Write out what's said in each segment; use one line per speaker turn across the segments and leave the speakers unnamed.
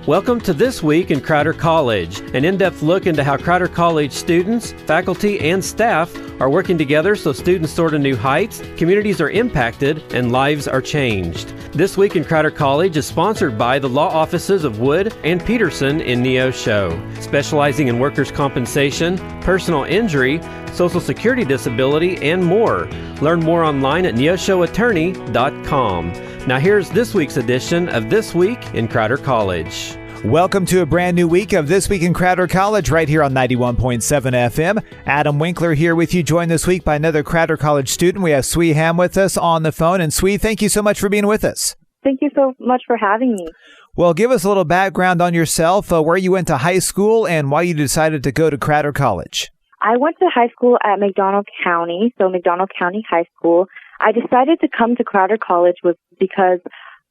Welcome to This Week in Crowder College, an in-depth look into how Crowder College students, faculty, and staff are working together so students soar to new heights, communities are impacted, and lives are changed. This Week in Crowder College is sponsored by the law offices of Wood and Peterson in Neosho, specializing in workers' compensation, personal injury, Social Security disability, and more. Learn more online at neoshoattorney.com. Now here's this week's edition of This Week in Crowder College.
Welcome to a brand new week of This Week in Crowder College right here on 91.7 FM. Adam Winkler here with you, joined this week by another Crowder College student. We have Swee Hnem with us on the phone. And Swee, thank you so much for being with us.
Thank you so much for having me.
Well, give us a little background on yourself, where you went to high school and why you decided to go to Crowder College.
I went to high school at McDonald County, so McDonald County High School. I decided to come to Crowder College was because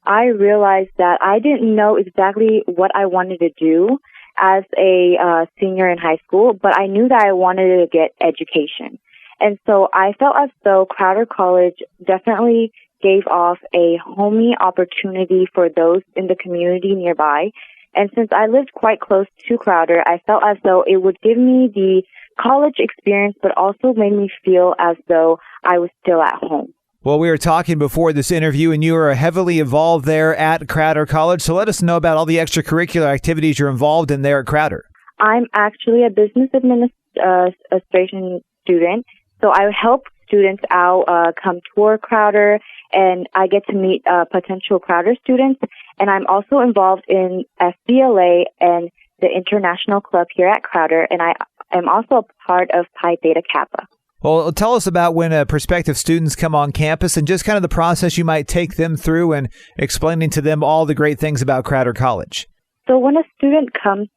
I realized that I didn't know exactly what I wanted to do as a senior in high school, but I knew that I wanted to get education. And so I felt as though Crowder College definitely gave off a homey opportunity for those in the community nearby. And since I lived quite close to Crowder, I felt as though it would give me the college experience, but also made me feel as though I was still at home.
Well, we were talking before this interview, and you are heavily involved there at Crowder College. So let us know about all the extracurricular activities you're involved in there at Crowder.
I'm actually a business administration student, so I help students out come tour Crowder, and I get to meet potential Crowder students. And I'm also involved in FBLA and the International Club here at Crowder, and I am also a part of Pi Theta Kappa.
Well, tell us about when prospective students come on campus and just kind of the process you might take them through and explaining to them all the great things about Crowder College.
So when a student comes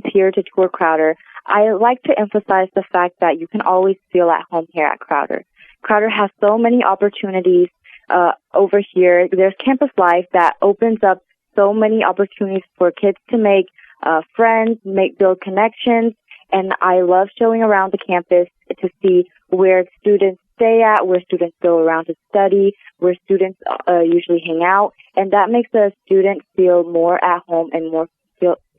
here to tour Crowder, I like to emphasize the fact that you can always feel at home here at Crowder. Crowder has so many opportunities over here. There's campus life that opens up so many opportunities for kids to make friends, build connections, and I love showing around the campus to see where students stay at, where students go around to study, where students usually hang out, and that makes a student feel more at home and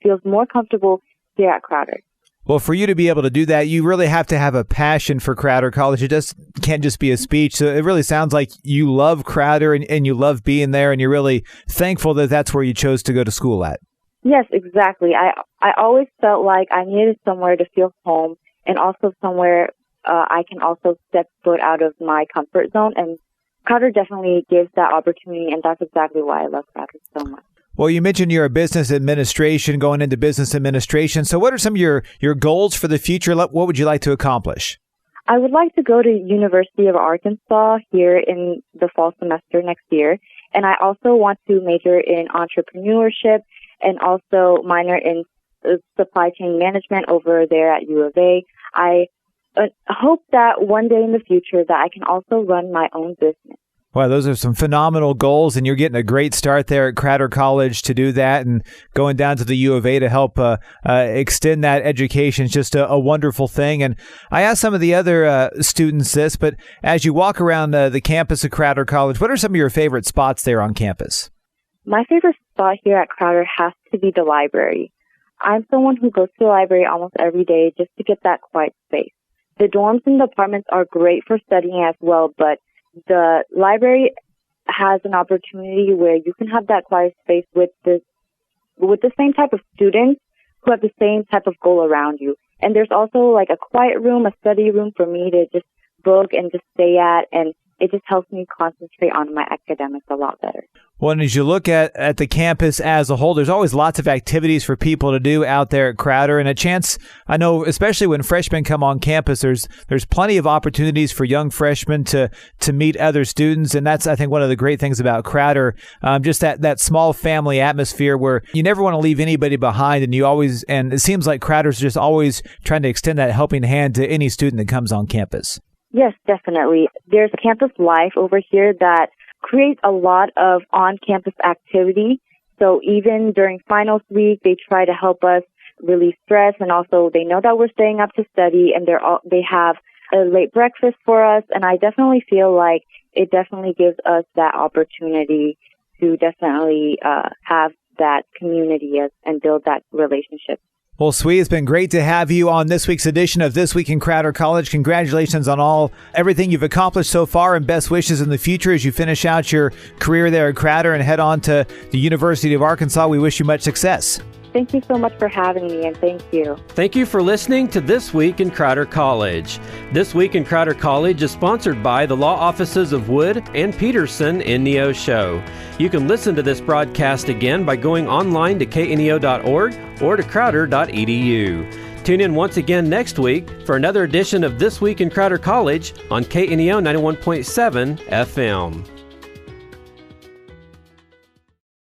feels more comfortable here at Crowder.
Well, for you to be able to do that, you really have to have a passion for Crowder College. It just can't just be a speech. So it really sounds like you love Crowder and you love being there, and you're really thankful that that's where you chose to go to school at.
Yes, exactly. I always felt like I needed somewhere to feel home and also somewhere I can also step foot out of my comfort zone. And Crowder definitely gives that opportunity, and that's exactly why I love Crowder so much.
Well, you mentioned you're a business administration, going into business administration. So what are some of your goals for the future? What would you like to accomplish?
I would like to go to University of Arkansas here in the fall semester next year. And I also want to major in entrepreneurship and also minor in supply chain management over there at U of A. I hope that one day in the future that I can also run my own business.
Wow, those are some phenomenal goals, and you're getting a great start there at Crowder College to do that, and going down to the U of A to help extend that education is just a wonderful thing. And I asked some of the other students this, but as you walk around the campus of Crowder College, what are some of your favorite spots there on campus?
My favorite spot here at Crowder has to be the library. I'm someone who goes to the library almost every day just to get that quiet space. The dorms and the apartments are great for studying as well, but the library has an opportunity where you can have that quiet space with the same type of students who have the same type of goal around you. And there's also like a quiet room, a study room for me to just book and just stay at, and it just helps me concentrate on my academics a lot better.
Well, and as you look at the campus as a whole, there's always lots of activities for people to do out there at Crowder, and a chance, I know, especially when freshmen come on campus, there's plenty of opportunities for young freshmen to meet other students, and that's, I think, one of the great things about Crowder, just that small family atmosphere where you never want to leave anybody behind, and it seems like Crowder's just always trying to extend that helping hand to any student that comes on campus.
Yes, definitely. There's campus life over here that creates a lot of on-campus activity. So even during finals week, they try to help us relieve stress, and also they know that we're staying up to study, and they have a late breakfast for us. And I definitely feel like it definitely gives us that opportunity to definitely have that community and build that relationship.
Well, Swee, it's been great to have you on this week's edition of This Week in Crowder College. Congratulations on everything you've accomplished so far, and best wishes in the future as you finish out your career there at Crowder and head on to the University of Arkansas. We wish you much success.
Thank you so much for having me, and thank you.
Thank you for listening to This Week in Crowder College. This Week in Crowder College is sponsored by the law offices of Wood and Peterson in Neosho. You can listen to this broadcast again by going online to kneo.org or to crowder.edu. Tune in once again next week for another edition of This Week in Crowder College on KNEO 91.7 FM.